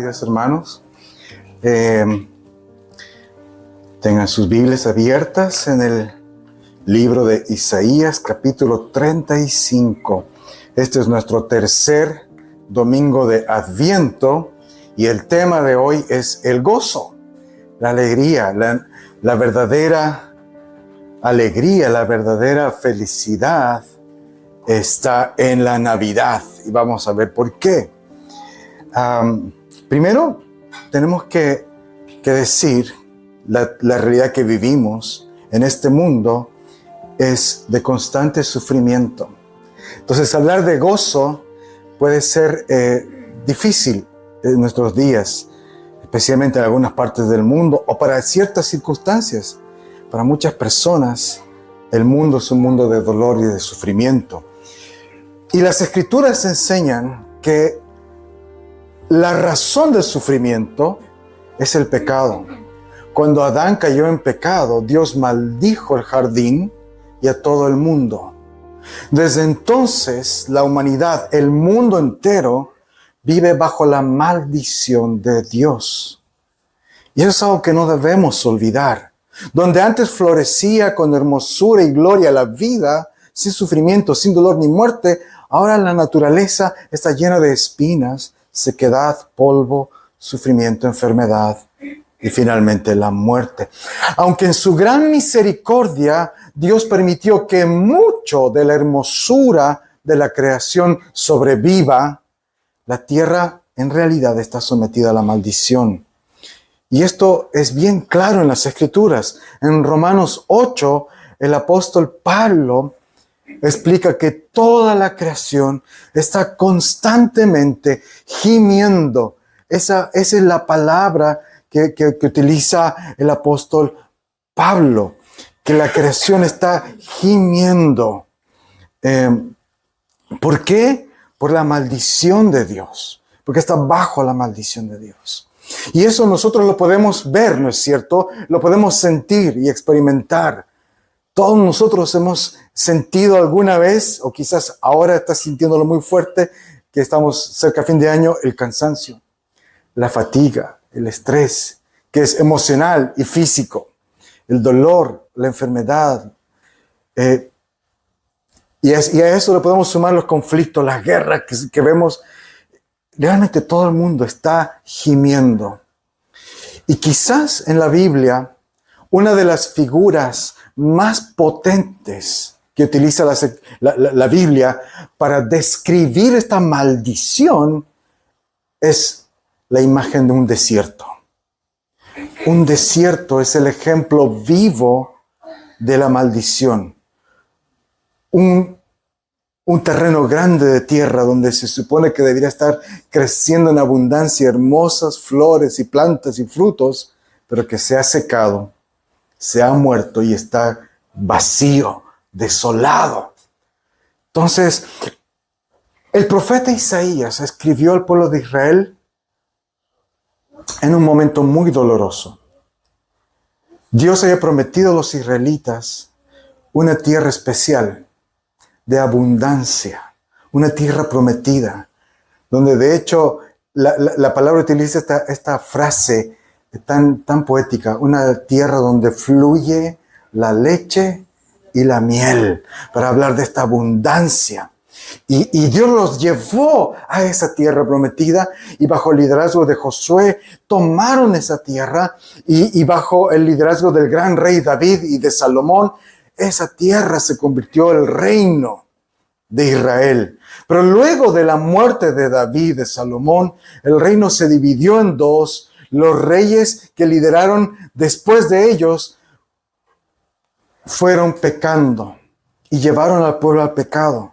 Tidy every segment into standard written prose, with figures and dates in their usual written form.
queridos hermanos. Tengan sus Biblias abiertas en el libro de Isaías, capítulo 35. Este es nuestro tercer domingo de Adviento y el tema de hoy es el gozo, la alegría, la verdadera alegría, la verdadera felicidad está en la Navidad. Y vamos a ver por qué. Primero, tenemos que decir la realidad que vivimos en este mundo es de constante sufrimiento. Entonces, hablar de gozo puede ser difícil en nuestros días, especialmente en algunas partes del mundo o para ciertas circunstancias. Para muchas personas, el mundo es un mundo de dolor y de sufrimiento. Y las Escrituras enseñan que la razón del sufrimiento es el pecado. Cuando Adán cayó en pecado, Dios maldijo el jardín y a todo el mundo. Desde entonces, la humanidad, el mundo entero, vive bajo la maldición de Dios. Y eso es algo que no debemos olvidar. Donde antes florecía con hermosura y gloria la vida, sin sufrimiento, sin dolor ni muerte, ahora la naturaleza está llena de espinas, sequedad, polvo, sufrimiento, enfermedad y finalmente la muerte. Aunque en su gran misericordia Dios permitió que mucho de la hermosura de la creación sobreviva, la tierra en realidad está sometida a la maldición. Y esto es bien claro en las Escrituras. En Romanos 8, el apóstol Pablo explica que toda la creación está constantemente gimiendo. Esa es la palabra que utiliza el apóstol Pablo, que la creación está gimiendo. ¿Por qué? Por la maldición de Dios, porque está bajo la maldición de Dios. Y eso nosotros lo podemos ver, ¿no es cierto? Lo podemos sentir y experimentar. Todos nosotros hemos sentido alguna vez, o quizás ahora estás sintiéndolo muy fuerte, que estamos cerca a fin de año, el cansancio, la fatiga, el estrés, que es emocional y físico, el dolor, la enfermedad. Y a eso le podemos sumar los conflictos, las guerras que vemos. Realmente todo el mundo está gimiendo. Y quizás en la Biblia, una de las figuras más potentes que utiliza la Biblia para describir esta maldición es la imagen de un desierto. Un desierto es el ejemplo vivo de la maldición. Un terreno grande de tierra donde se supone que debería estar creciendo en abundancia hermosas flores y plantas y frutos, pero que se ha secado, se ha muerto y está vacío, desolado. Entonces, el profeta Isaías escribió al pueblo de Israel en un momento muy doloroso. Dios había prometido a los israelitas una tierra especial, de abundancia, una tierra prometida, donde de hecho la palabra utiliza esta frase tan poética, una tierra donde fluye la leche y la miel, para hablar de esta abundancia. Y Dios los llevó a esa tierra prometida y bajo el liderazgo de Josué tomaron esa tierra y bajo el liderazgo del gran rey David y de Salomón, esa tierra se convirtió en el reino de Israel. Pero luego de la muerte de David, de Salomón, el reino se dividió en dos. Los reyes que lideraron después de ellos fueron pecando y llevaron al pueblo al pecado.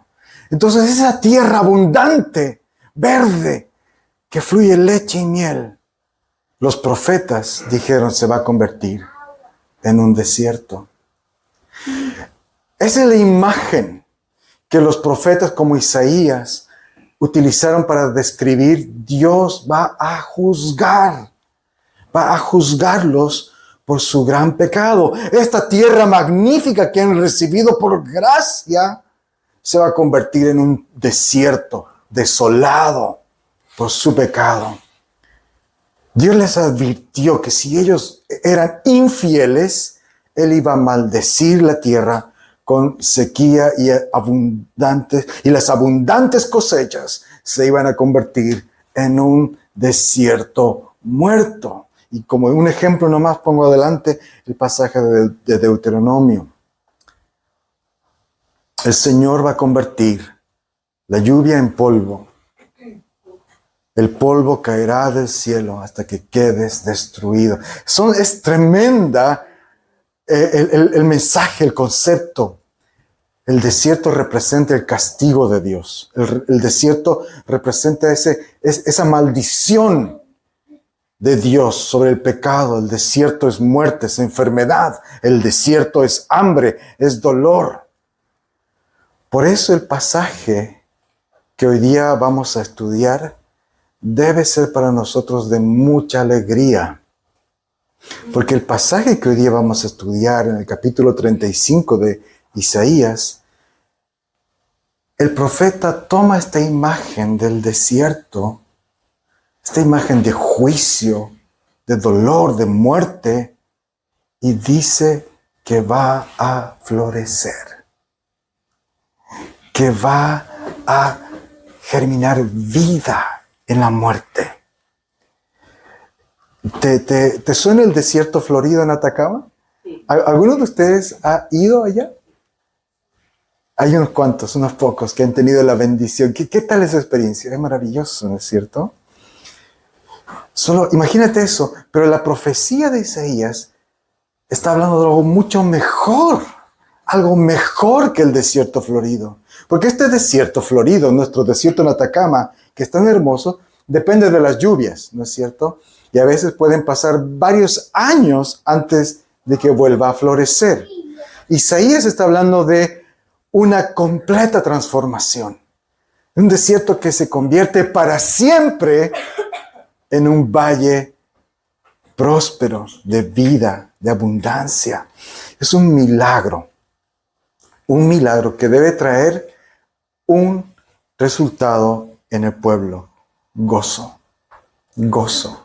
Entonces esa tierra abundante, verde, que fluye leche y miel, los profetas dijeron se va a convertir en un desierto. Esa es la imagen que los profetas como Isaías utilizaron para describir Dios va a juzgarlos por su gran pecado. Esta tierra magnífica que han recibido por gracia se va a convertir en un desierto desolado por su pecado. Dios les advirtió que si ellos eran infieles, Él iba a maldecir la tierra con sequía y las abundantes cosechas se iban a convertir en un desierto muerto. Y como un ejemplo nomás pongo adelante el pasaje de Deuteronomio. El Señor va a convertir la lluvia en polvo. El polvo caerá del cielo hasta que quedes destruido. Es tremenda el mensaje, el concepto. El desierto representa el castigo de Dios. El desierto representa esa maldición de Dios sobre el pecado. El desierto es muerte, es enfermedad. El desierto es hambre, es dolor. Por eso el pasaje que hoy día vamos a estudiar debe ser para nosotros de mucha alegría. Porque el pasaje que hoy día vamos a estudiar en el capítulo 35 de Isaías, el profeta toma esta imagen del desierto, esta imagen de juicio, de dolor, de muerte, y dice que va a florecer, que va a germinar vida en la muerte. ¿Te suena el desierto florido en Atacama? Sí. ¿Alguno de ustedes ha ido allá? Hay unos cuantos, unos pocos que han tenido la bendición. ¿Qué tal esa experiencia? Es maravilloso, ¿no es cierto? Solo imagínate eso, pero la profecía de Isaías está hablando de algo mucho mejor que el desierto florido. Porque este desierto florido, nuestro desierto en Atacama, que es tan hermoso, depende de las lluvias, ¿no es cierto? Y a veces pueden pasar varios años antes de que vuelva a florecer. Isaías está hablando de una completa transformación. Un desierto que se convierte para siempre en un valle próspero, de vida, de abundancia. Es un milagro que debe traer un resultado en el pueblo: gozo,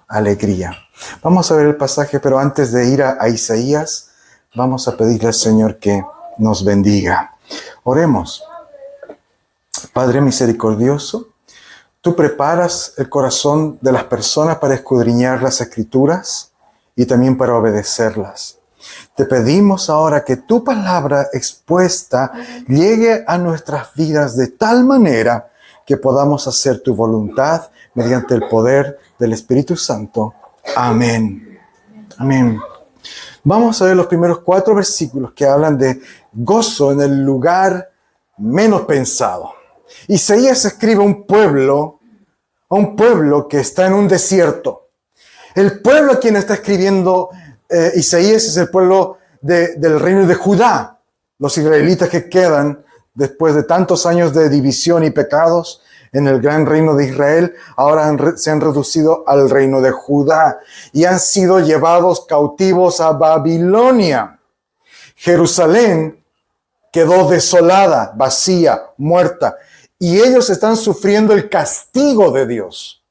alegría. Vamos a ver el pasaje, pero antes de ir a Isaías, vamos a pedirle al Señor que nos bendiga. Oremos. Padre misericordioso, tú preparas el corazón de las personas para escudriñar las Escrituras y también para obedecerlas. Te pedimos ahora que tu palabra expuesta llegue a nuestras vidas de tal manera que podamos hacer tu voluntad mediante el poder del Espíritu Santo. Amén. Amén. Vamos a ver los primeros 4 versículos que hablan de gozo en el lugar menos pensado. Isaías escribe a un pueblo que está en un desierto. El pueblo a quien está escribiendo Isaías es el pueblo del reino de Judá. Los israelitas que quedan después de tantos años de división y pecados en el gran reino de Israel, ahora se han reducido al reino de Judá y han sido llevados cautivos a Babilonia. Jerusalén quedó desolada, vacía, muerta, y ellos están sufriendo el castigo de Dios.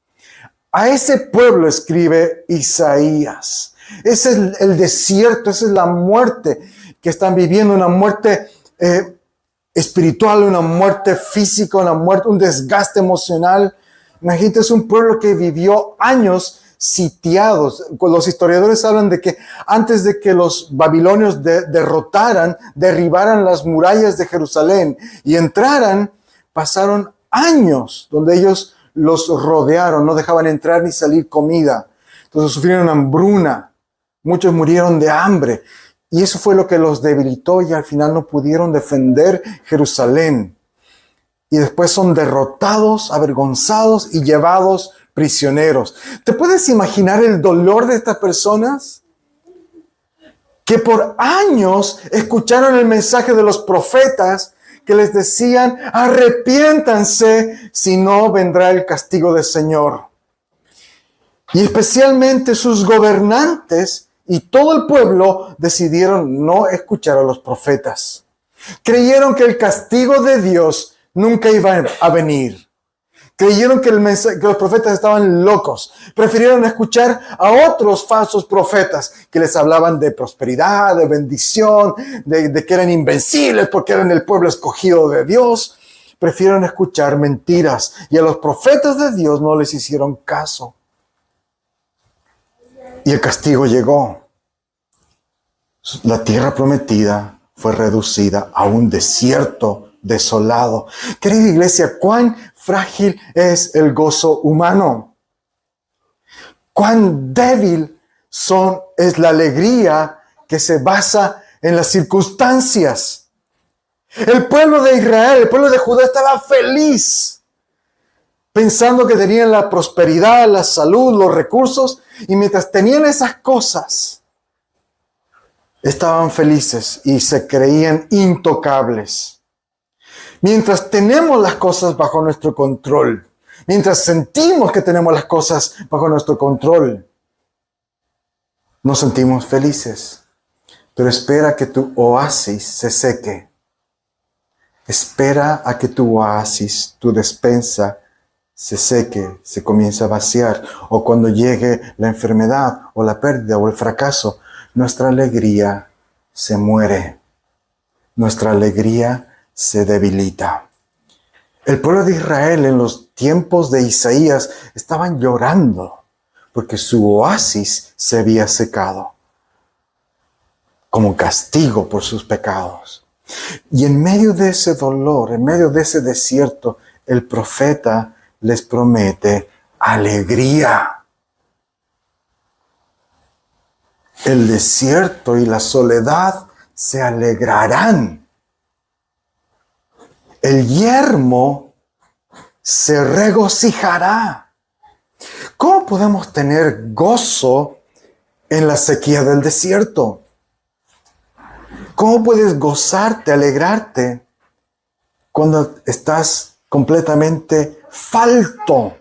A ese pueblo escribe Isaías. Ese es el desierto, esa es la muerte que están viviendo, una muerte espiritual, una muerte física, un desgaste emocional. Imagínate, es un pueblo que vivió años sitiados. Los historiadores hablan de que antes de que los babilonios derribaran las murallas de Jerusalén y entraran, pasaron años donde ellos los rodearon, no dejaban entrar ni salir comida. Entonces sufrieron hambruna, muchos murieron de hambre. Y eso fue lo que los debilitó y al final no pudieron defender Jerusalén. Y después son derrotados, avergonzados y llevados prisioneros. ¿Te puedes imaginar el dolor de estas personas? Que por años escucharon el mensaje de los profetas que les decían: arrepiéntanse, si no vendrá el castigo del Señor. Y especialmente sus gobernantes y todo el pueblo decidieron no escuchar a los profetas. Creyeron que el castigo de Dios nunca iba a venir. Creyeron que los profetas estaban locos. Prefirieron escuchar a otros falsos profetas que les hablaban de prosperidad, de bendición, de que eran invencibles porque eran el pueblo escogido de Dios. Prefirieron escuchar mentiras y a los profetas de Dios no les hicieron caso. Y el castigo llegó. La tierra prometida fue reducida a un desierto desolado. Querida iglesia, cuán frágil es el gozo humano. Cuán débil es la alegría que se basa en las circunstancias. El pueblo de Israel, el pueblo de Judá estaba feliz, pensando que tenían la prosperidad, la salud, los recursos, y mientras tenían esas cosas, estaban felices y se creían intocables. Mientras tenemos las cosas bajo nuestro control, mientras sentimos que tenemos las cosas bajo nuestro control, nos sentimos felices. Pero espera que tu oasis se seque. Espera a que tu oasis, tu despensa, se seque, se comience a vaciar. O cuando llegue la enfermedad o la pérdida o el fracaso, nuestra alegría se muere. Nuestra alegría se debilita. El pueblo de Israel en los tiempos de Isaías estaban llorando porque su oasis se había secado como castigo por sus pecados. Y en medio de ese dolor, en medio de ese desierto, el profeta les promete alegría. El desierto y la soledad se alegrarán. El yermo se regocijará. ¿Cómo podemos tener gozo en la sequía del desierto? ¿Cómo puedes gozarte, alegrarte cuando estás completamente falto?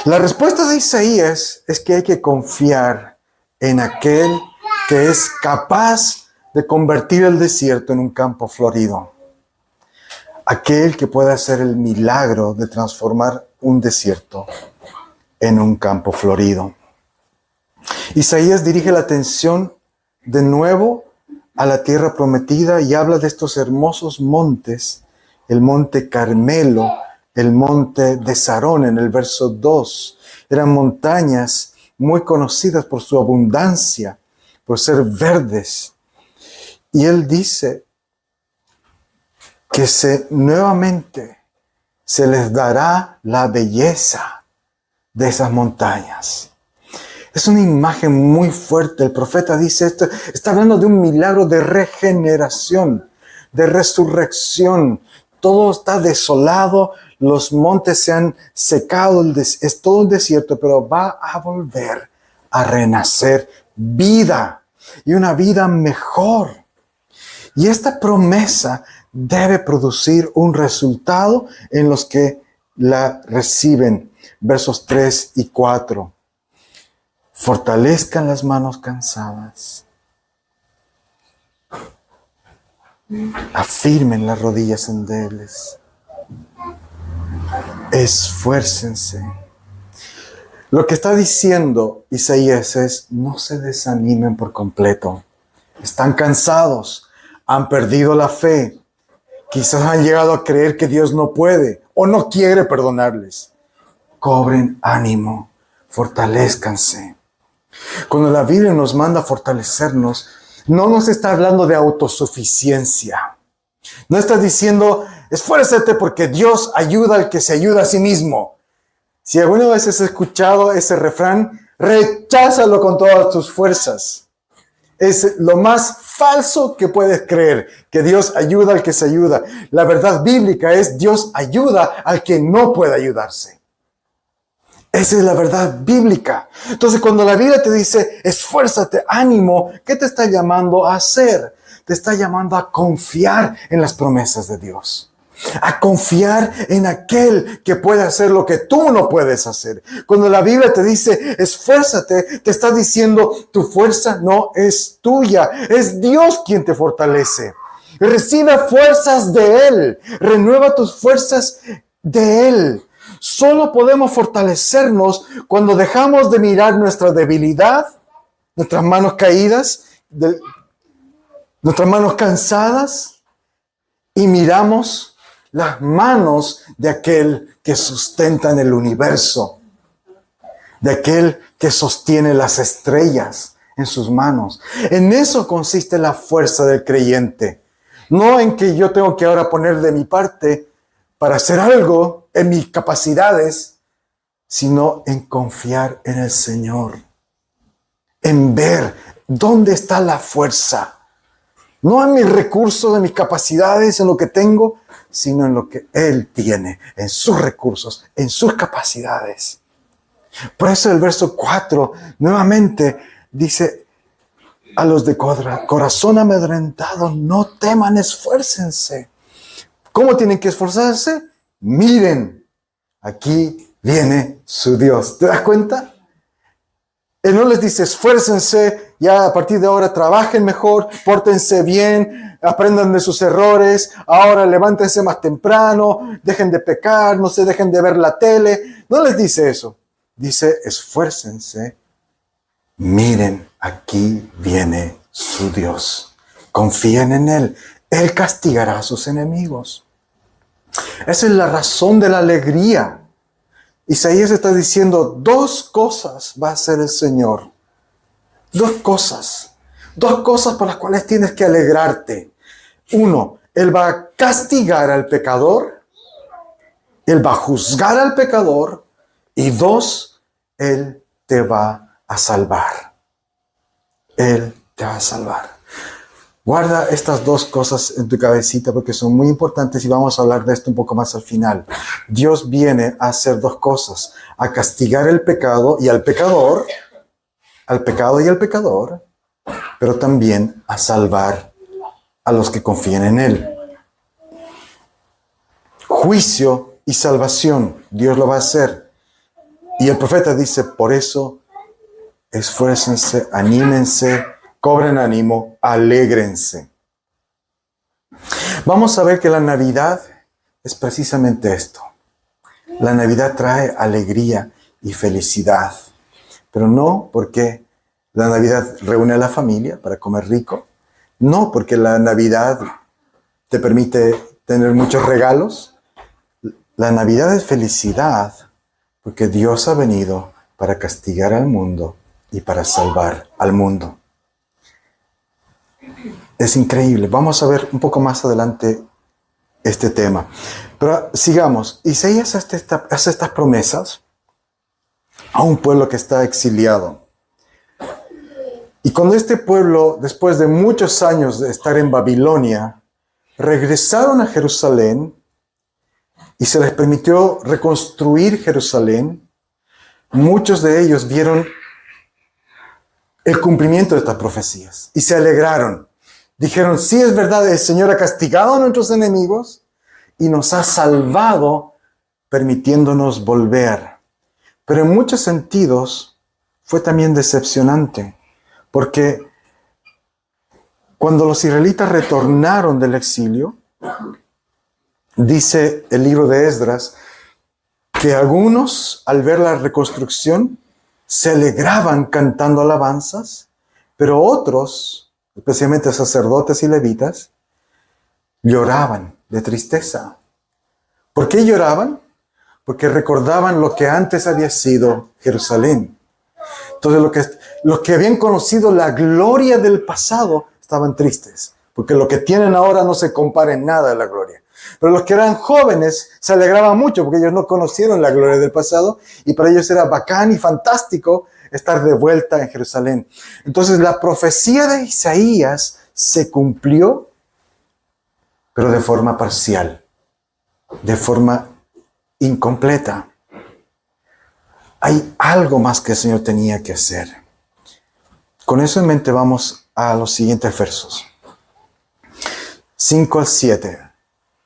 La respuesta de Isaías es que hay que confiar en aquel que es capaz de convertir el desierto en un campo florido. Aquel que puede hacer el milagro de transformar un desierto en un campo florido. Isaías dirige la atención de nuevo a la tierra prometida y habla de estos hermosos montes, el monte Carmelo, el monte de Sarón en el verso 2. Eran montañas muy conocidas por su abundancia, por ser verdes. Y él dice que nuevamente se les dará la belleza de esas montañas. Es una imagen muy fuerte. El profeta dice esto, está hablando de un milagro de regeneración, de resurrección. Todo está desolado, los montes se han secado, es todo un desierto, pero va a volver a renacer vida y una vida mejor. Y esta promesa debe producir un resultado en los que la reciben. Versos 3 y 4. Fortalezcan las manos cansadas. Afirmen las rodillas endebles. Esfuércense. Lo que está diciendo Isaías es, no se desanimen por completo. Están cansados, han perdido la fe. Quizás han llegado a creer que Dios no puede o no quiere perdonarles. Cobren ánimo, fortalezcanse. Cuando la Biblia nos manda a fortalecernos, no nos está hablando de autosuficiencia. No está diciendo, esfuérzate porque Dios ayuda al que se ayuda a sí mismo. Si alguna vez has escuchado ese refrán, recházalo con todas tus fuerzas. Es lo más falso que puedes creer, que Dios ayuda al que se ayuda. La verdad bíblica es Dios ayuda al que no puede ayudarse. Esa es la verdad bíblica. Entonces, cuando la Biblia te dice, esfuérzate, ánimo, ¿qué te está llamando a hacer? Te está llamando a confiar en las promesas de Dios. A confiar en aquel que puede hacer lo que tú no puedes hacer. Cuando la Biblia te dice, esfuérzate, te está diciendo, tu fuerza no es tuya. Es Dios quien te fortalece. Recibe fuerzas de Él. Renueva tus fuerzas de Él. Solo podemos fortalecernos cuando dejamos de mirar nuestra debilidad, nuestras manos caídas, nuestras manos cansadas, y miramos las manos de aquel que sustenta en el universo, de aquel que sostiene las estrellas en sus manos. En eso consiste la fuerza del creyente. No en que yo tengo que ahora poner de mi parte para hacer algo en mis capacidades, sino en confiar en el Señor, en ver dónde está la fuerza. No en mis recursos, en mis capacidades, en lo que tengo, sino en lo que Él tiene, en sus recursos, en sus capacidades. Por eso el verso 4 nuevamente dice a los de corazón amedrentado, no teman, esfuércense. ¿Cómo tienen que esforzarse? Miren, aquí viene su Dios. ¿Te das cuenta? Él no les dice esfuércense, ya a partir de ahora trabajen mejor, pórtense bien, aprendan de sus errores, ahora levántense más temprano, dejen de pecar, no se dejen de ver la tele. No les dice eso. Dice esfuércense, miren, aquí viene su Dios. Confíen en Él. Él castigará a sus enemigos. Esa es la razón de la alegría. Isaías está diciendo, dos cosas va a hacer el Señor. Dos cosas por las cuales tienes que alegrarte. Uno, Él va a castigar al pecador. Él va a juzgar al pecador. Y dos, Él te va a salvar. Él te va a salvar. Guarda estas dos cosas en tu cabecita porque son muy importantes y vamos a hablar de esto un poco más al final. Dios viene a hacer dos cosas, a castigar el pecado y al pecador, pero también a salvar a los que confían en Él. Juicio y salvación, Dios lo va a hacer. Y el profeta dice, por eso, esfuércense, anímense, cobren ánimo, alégrense. Vamos a ver que la Navidad es precisamente esto. La Navidad trae alegría y felicidad, pero no porque la Navidad reúne a la familia para comer rico, no porque la Navidad te permite tener muchos regalos. La Navidad es felicidad porque Dios ha venido para castigar al mundo y para salvar al mundo. Es increíble. Vamos a ver un poco más adelante este tema. Pero sigamos. Isaías hace estas promesas a un pueblo que está exiliado. Y cuando este pueblo, después de muchos años de estar en Babilonia, regresaron a Jerusalén y se les permitió reconstruir Jerusalén, muchos de ellos vieron el cumplimiento de estas profecías y se alegraron. Dijeron, sí, es verdad, el Señor ha castigado a nuestros enemigos y nos ha salvado permitiéndonos volver. Pero en muchos sentidos fue también decepcionante, porque cuando los israelitas retornaron del exilio, dice el libro de Esdras, que algunos al ver la reconstrucción se alegraban cantando alabanzas, pero otros, especialmente sacerdotes y levitas, lloraban de tristeza. ¿Por qué lloraban? Porque recordaban lo que antes había sido Jerusalén. Entonces los que habían conocido la gloria del pasado estaban tristes, porque lo que tienen ahora no se compara en nada a la gloria. Pero los que eran jóvenes se alegraban mucho porque ellos no conocieron la gloria del pasado y para ellos era bacán y fantástico estar de vuelta en Jerusalén. Entonces la profecía de Isaías se cumplió, pero de forma parcial, de forma incompleta. Hay algo más que el Señor tenía que hacer. Con eso en mente vamos a los siguientes versos. 5 al 7.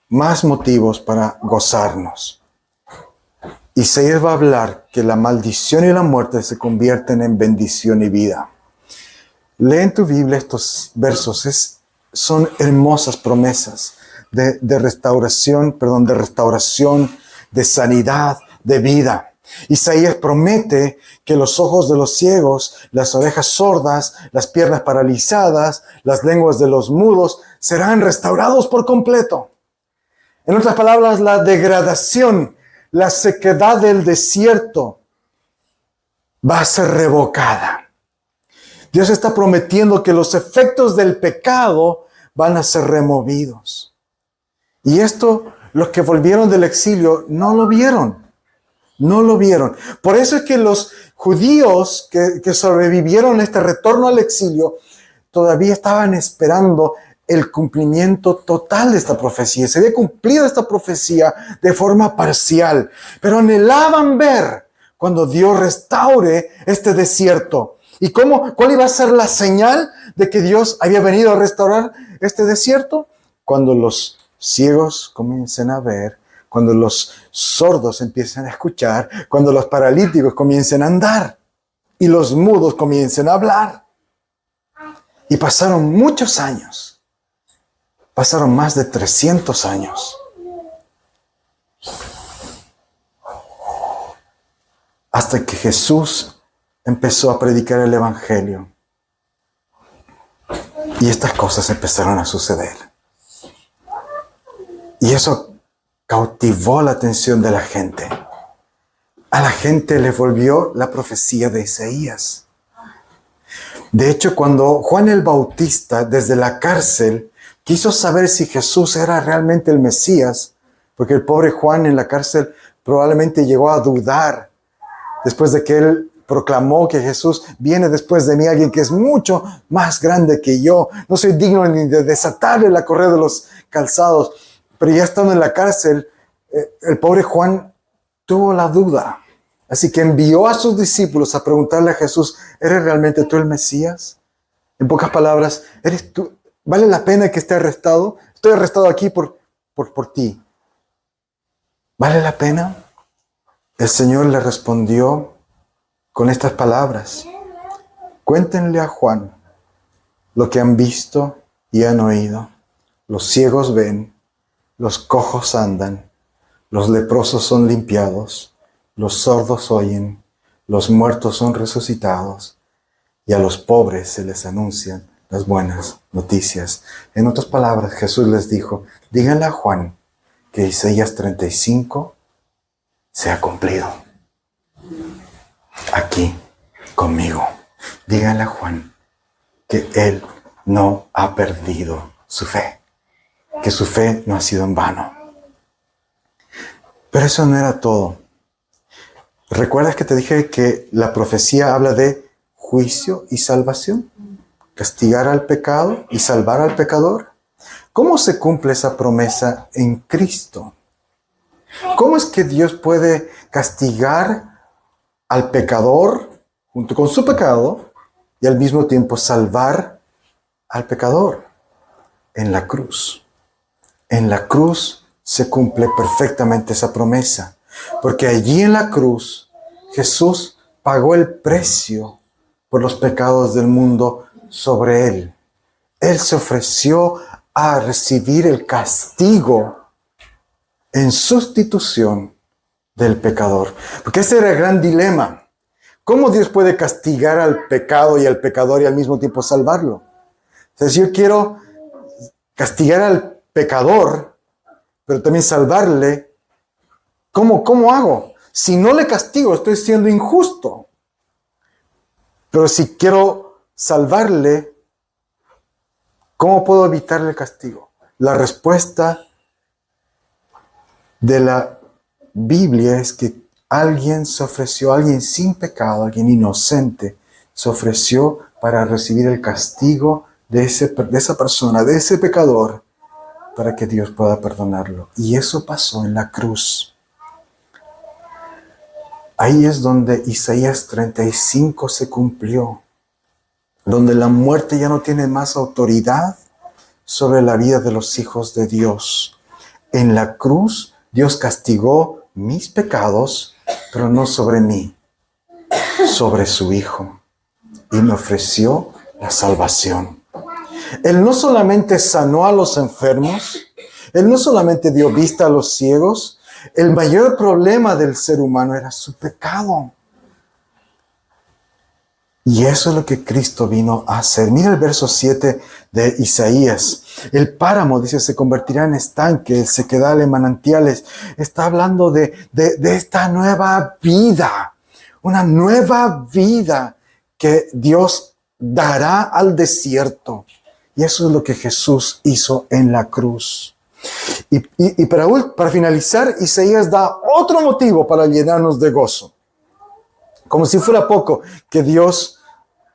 Más motivos para gozarnos. Isaías va a hablar que la maldición y la muerte se convierten en bendición y vida. Lee en tu Biblia estos versos. Son hermosas promesas de restauración, de sanidad, de vida. Isaías promete que los ojos de los ciegos, las orejas sordas, las piernas paralizadas, las lenguas de los mudos serán restaurados por completo. En otras palabras, la degradación, la sequedad del desierto va a ser revocada. Dios está prometiendo que los efectos del pecado van a ser removidos. Y esto, los que volvieron del exilio no lo vieron. No lo vieron. Por eso es que los judíos que sobrevivieron este retorno al exilio todavía estaban esperando el cumplimiento total de esta profecía. Se había cumplido esta profecía de forma parcial, pero anhelaban ver cuando Dios restaure este desierto. ¿Y cuál iba a ser la señal de que Dios había venido a restaurar este desierto? Cuando los ciegos comiencen a ver, cuando los sordos empiecen a escuchar, cuando los paralíticos comiencen a andar y los mudos comiencen a hablar. Y pasaron muchos años. Pasaron más de 300 años. Hasta que Jesús empezó a predicar el Evangelio. Y estas cosas empezaron a suceder. Y eso cautivó la atención de la gente. A la gente le volvió la profecía de Isaías. De hecho, cuando Juan el Bautista, desde la cárcel, quiso saber si Jesús era realmente el Mesías, porque el pobre Juan en la cárcel probablemente llegó a dudar después de que él proclamó que Jesús viene después de mí, alguien que es mucho más grande que yo. No soy digno ni de desatarle la correa de los calzados. Pero ya estando en la cárcel, el pobre Juan tuvo la duda. Así que envió a sus discípulos a preguntarle a Jesús, ¿eres realmente tú el Mesías? En pocas palabras, ¿eres tú? ¿Vale la pena que esté arrestado? Estoy arrestado aquí por ti. ¿Vale la pena? El Señor le respondió con estas palabras. Cuéntenle a Juan lo que han visto y han oído. Los ciegos ven, los cojos andan, los leprosos son limpiados, los sordos oyen, los muertos son resucitados, y a los pobres se les anuncian las buenas noticias. En otras palabras, Jesús les dijo, díganle a Juan que Isaías 35 se ha cumplido. Aquí, conmigo. Díganle a Juan que él no ha perdido su fe, que su fe no ha sido en vano. Pero eso no era todo. ¿Recuerdas que te dije que la profecía habla de juicio y salvación? Castigar al pecado y salvar al pecador. ¿Cómo se cumple esa promesa en Cristo? ¿Cómo es que Dios puede castigar al pecador junto con su pecado y al mismo tiempo salvar al pecador? En la cruz. En la cruz se cumple perfectamente esa promesa, porque allí en la cruz Jesús pagó el precio por los pecados del mundo sobre él. Él se ofreció a recibir el castigo en sustitución del pecador. Porque ese era el gran dilema. ¿Cómo Dios puede castigar al pecado y al pecador y al mismo tiempo salvarlo? O sea, si yo quiero castigar al pecador, pero también salvarle, ¿cómo hago? Si no le castigo, estoy siendo injusto. Pero si quiero salvarle, ¿cómo puedo evitarle el castigo? La respuesta de la Biblia es que alguien se ofreció, alguien sin pecado, alguien inocente, se ofreció para recibir el castigo de esa persona, de ese pecador, para que Dios pueda perdonarlo. Y eso pasó en la cruz. Ahí es donde Isaías 35 se cumplió, donde la muerte ya no tiene más autoridad sobre la vida de los hijos de Dios. En la cruz, Dios castigó mis pecados, pero no sobre mí, sobre su Hijo, y me ofreció la salvación. Él no solamente sanó a los enfermos, Él no solamente dio vista a los ciegos, El mayor problema del ser humano era su pecado. Y eso es lo que Cristo vino a hacer. Mira el verso 7 de Isaías. El páramo, dice, se convertirá en estanque, el sequedal en manantiales. Está hablando de esta nueva vida. Una nueva vida que Dios dará al desierto. Y eso es lo que Jesús hizo en la cruz. Y para finalizar, Isaías da otro motivo para llenarnos de gozo. Como si fuera poco, que Dios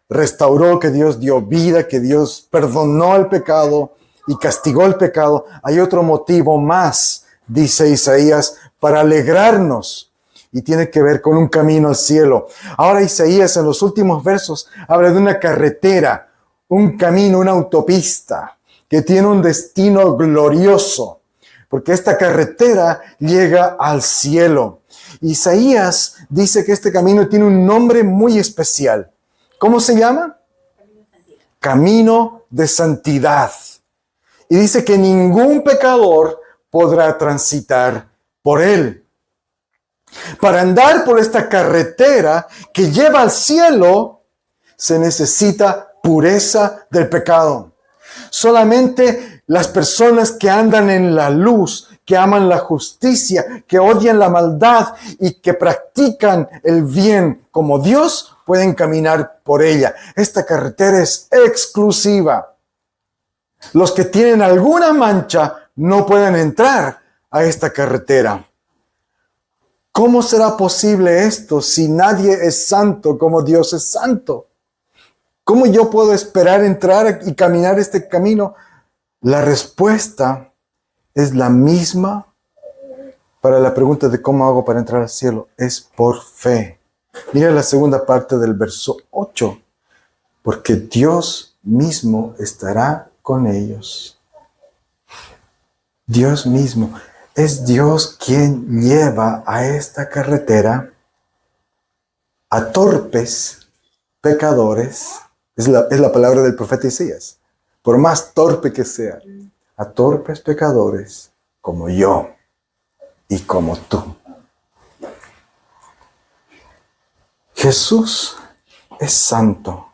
restauró, que Dios dio vida, que Dios perdonó el pecado y castigó el pecado. Hay otro motivo más, dice Isaías, para alegrarnos. Y tiene que ver con un camino al cielo. Ahora Isaías en los últimos versos habla de una carretera, un camino, una autopista que tiene un destino glorioso. Porque esta carretera llega al cielo. Isaías dice que este camino tiene un nombre muy especial. ¿Cómo se llama? Camino de santidad. Y dice que ningún pecador podrá transitar por él. Para andar por esta carretera que lleva al cielo, se necesita pureza del pecado. Solamente las personas que andan en la luz, que aman la justicia, que odian la maldad y que practican el bien como Dios, pueden caminar por ella. Esta carretera es exclusiva. Los que tienen alguna mancha no pueden entrar a esta carretera. ¿Cómo será posible esto si nadie es santo como Dios es santo? ¿Cómo yo puedo esperar entrar y caminar este camino? La respuesta es la misma para la pregunta de cómo hago para entrar al cielo. Es por fe. Mira la segunda parte del verso 8. Porque Dios mismo estará con ellos. Dios mismo. Es Dios quien lleva a esta carretera a torpes pecadores. Es la palabra del profeta Isaías. Por más torpe que sea, a torpes pecadores como yo y como tú. Jesús es santo,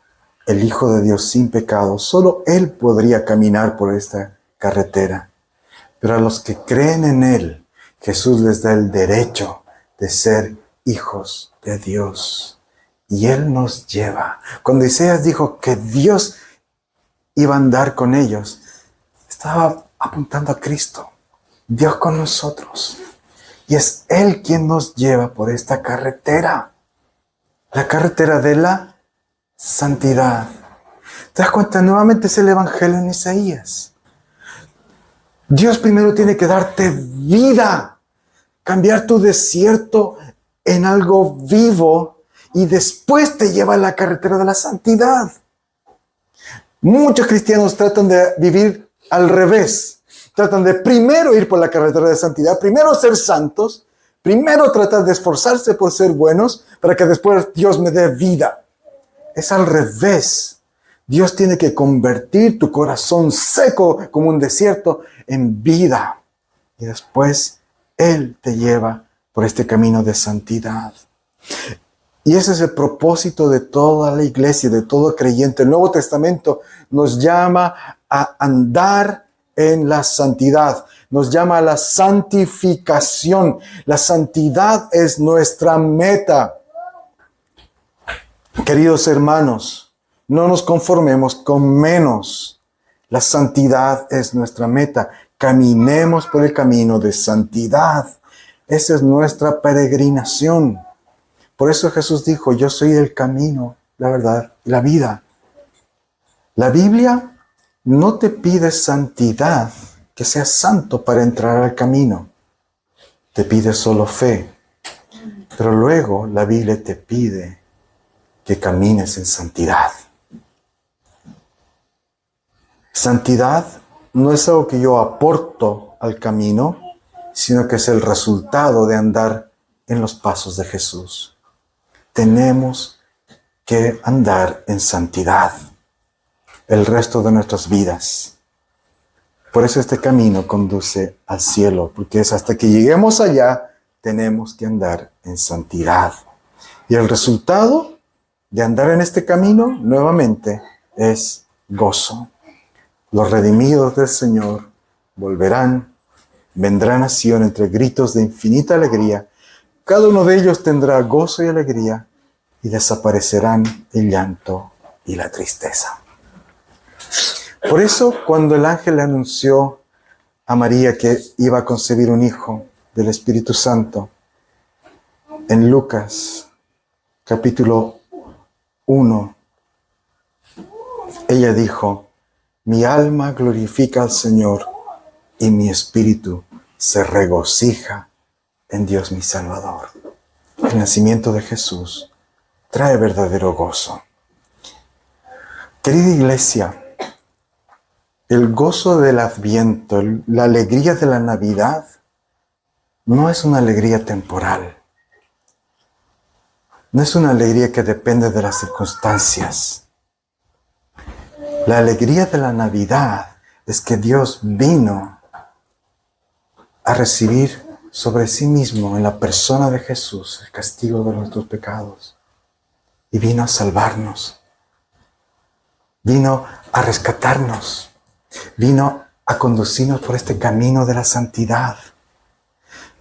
el Hijo de Dios sin pecado. Solo Él podría caminar por esta carretera. Pero a los que creen en Él, Jesús les da el derecho de ser hijos de Dios. Y Él nos lleva. Cuando Isaías dijo que Dios iba a andar con ellos, estaba apuntando a Cristo, Dios con nosotros. Y es Él quien nos lleva por esta carretera. La carretera de la santidad. ¿Te das cuenta? Nuevamente es el Evangelio en Isaías. Dios primero tiene que darte vida, cambiar tu desierto en algo vivo y después te lleva a la carretera de la santidad. Muchos cristianos tratan de vivir al revés. Tratan de primero ir por la carretera de santidad, primero ser santos, primero tratar de esforzarse por ser buenos para que después Dios me dé vida. Es al revés. Dios tiene que convertir tu corazón seco como un desierto en vida. Y después Él te lleva por este camino de santidad. Y ese es el propósito de toda la iglesia, de todo creyente. El Nuevo Testamento nos llama a andar en la santidad. Nos llama a la santificación. La santidad es nuestra meta. Queridos hermanos, no nos conformemos con menos. La santidad es nuestra meta. Caminemos por el camino de santidad. Esa es nuestra peregrinación. Por eso Jesús dijo, yo soy el camino, la verdad y la vida. La Biblia no te pide santidad, que seas santo para entrar al camino. Te pide solo fe. Pero luego la Biblia te pide que camines en santidad. Santidad no es algo que yo aporto al camino, sino que es el resultado de andar en los pasos de Jesús. Tenemos que andar en santidad el resto de nuestras vidas. Por eso este camino conduce al cielo, porque es hasta que lleguemos allá, tenemos que andar en santidad. Y el resultado de andar en este camino, nuevamente, es gozo. Los redimidos del Señor volverán, vendrán a Sion entre gritos de infinita alegría. Cada uno de ellos tendrá gozo y alegría, y desaparecerán el llanto y la tristeza. Por eso, cuando el ángel le anunció a María que iba a concebir un hijo del Espíritu Santo, en Lucas capítulo 1, ella dijo: mi alma glorifica al Señor y mi espíritu se regocija en Dios mi Salvador. El nacimiento de Jesús trae verdadero gozo. Querida iglesia, el gozo del Adviento, la alegría de la Navidad, no es una alegría temporal. No es una alegría que depende de las circunstancias. La alegría de la Navidad es que Dios vino a recibir sobre sí mismo en la persona de Jesús el castigo de nuestros pecados. Y vino a salvarnos. Vino a rescatarnos. Vino a conducirnos por este camino de la santidad.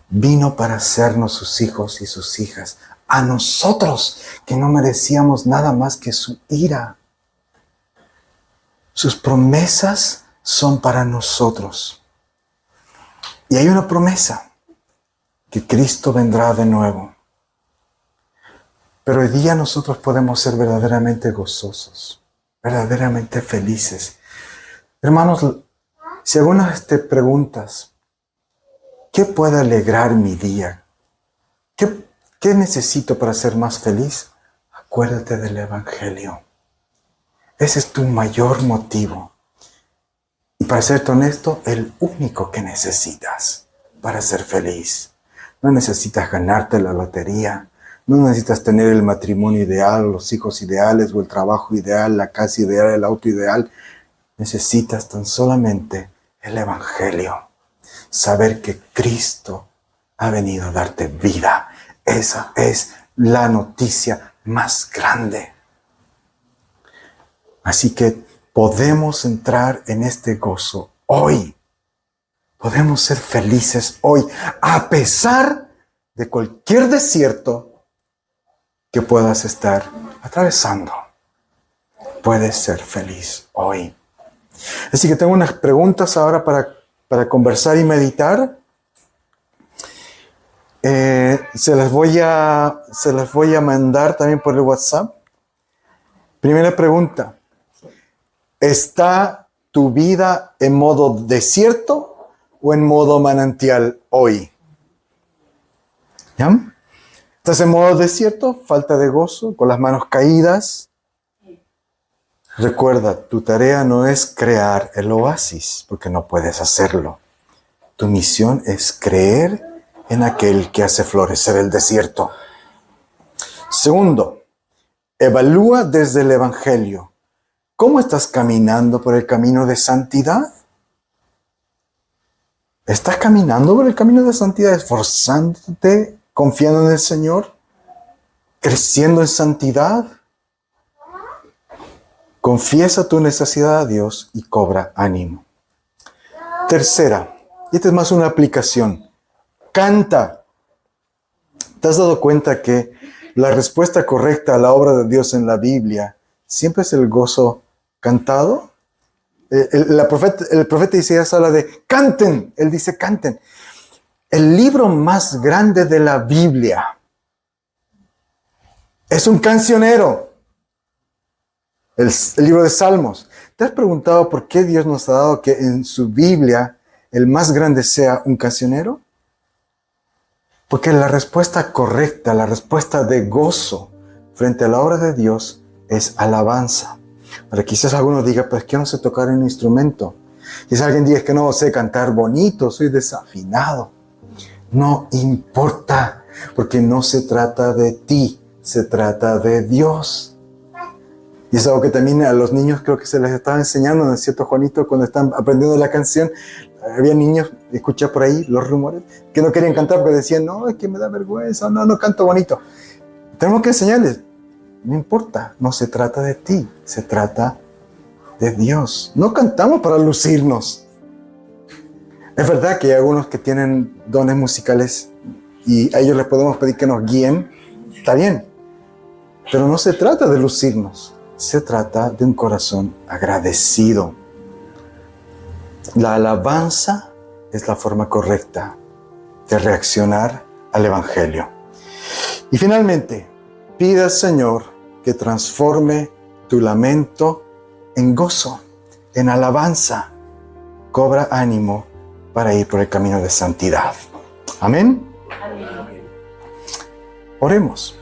Vino para hacernos sus hijos y sus hijas. A nosotros, que no merecíamos nada más que su ira. Sus promesas son para nosotros. Y hay una promesa, que Cristo vendrá de nuevo. Pero hoy día nosotros podemos ser verdaderamente gozosos, verdaderamente felices. Hermanos, si alguna vez te preguntas, ¿qué puede alegrar mi día? ¿Qué necesito para ser más feliz? Acuérdate del Evangelio. Ese es tu mayor motivo. Y para serte honesto, el único que necesitas para ser feliz. No necesitas ganarte la lotería. No necesitas tener el matrimonio ideal, los hijos ideales, o el trabajo ideal, la casa ideal, el auto ideal. Necesitas tan solamente el Evangelio. Saber que Cristo ha venido a darte vida. Esa es la noticia más grande. Así que podemos entrar en este gozo hoy. Podemos ser felices hoy, a pesar de cualquier desierto que puedas estar atravesando. Puedes ser feliz hoy. Así que tengo unas preguntas ahora para conversar y meditar. Se las voy a mandar también por el WhatsApp. Primera pregunta. ¿Está tu vida en modo desierto o en modo manantial hoy? ¿Ya? ¿Estás en modo desierto? Falta de gozo, con las manos caídas. Recuerda, tu tarea no es crear el oasis, porque no puedes hacerlo. Tu misión es creer en aquel que hace florecer el desierto. Segundo, evalúa desde el Evangelio. ¿Cómo estás caminando por el camino de santidad? ¿Estás caminando por el camino de santidad, esforzándote, confiando en el Señor, creciendo en santidad? Confiesa tu necesidad a Dios y cobra ánimo. Tercera, y esta es más una aplicación. Canta. ¿Te has dado cuenta que la respuesta correcta a la obra de Dios en la Biblia siempre es el gozo cantado? El profeta Isaías habla de canten. Él dice canten. El libro más grande de la Biblia es un cancionero. El libro de Salmos. ¿Te has preguntado por qué Dios nos ha dado que en su Biblia el más grande sea un cancionero? Porque la respuesta correcta, la respuesta de gozo frente a la obra de Dios es alabanza. Ahora quizás alguno diga, pues que no sé tocar un instrumento. Quizás alguien diga que no sé cantar bonito, soy desafinado. No importa, porque no se trata de ti, se trata de Dios. Y es algo que también a los niños creo que se les estaba enseñando, ¿no es cierto, Juanito? Cuando están aprendiendo la canción, había niños, escuché por ahí los rumores, que no querían cantar porque decían, no, es que me da vergüenza, no canto bonito. Tenemos que enseñarles, no importa, no se trata de ti, se trata de Dios. No cantamos para lucirnos. Es verdad que hay algunos que tienen dones musicales y a ellos les podemos pedir que nos guíen, está bien, pero no se trata de lucirnos, se trata de un corazón agradecido. La alabanza es la forma correcta de reaccionar al Evangelio. Y finalmente, pida al Señor que transforme tu lamento en gozo, en alabanza. Cobra ánimo para ir por el camino de santidad. Amén. Amén. Oremos.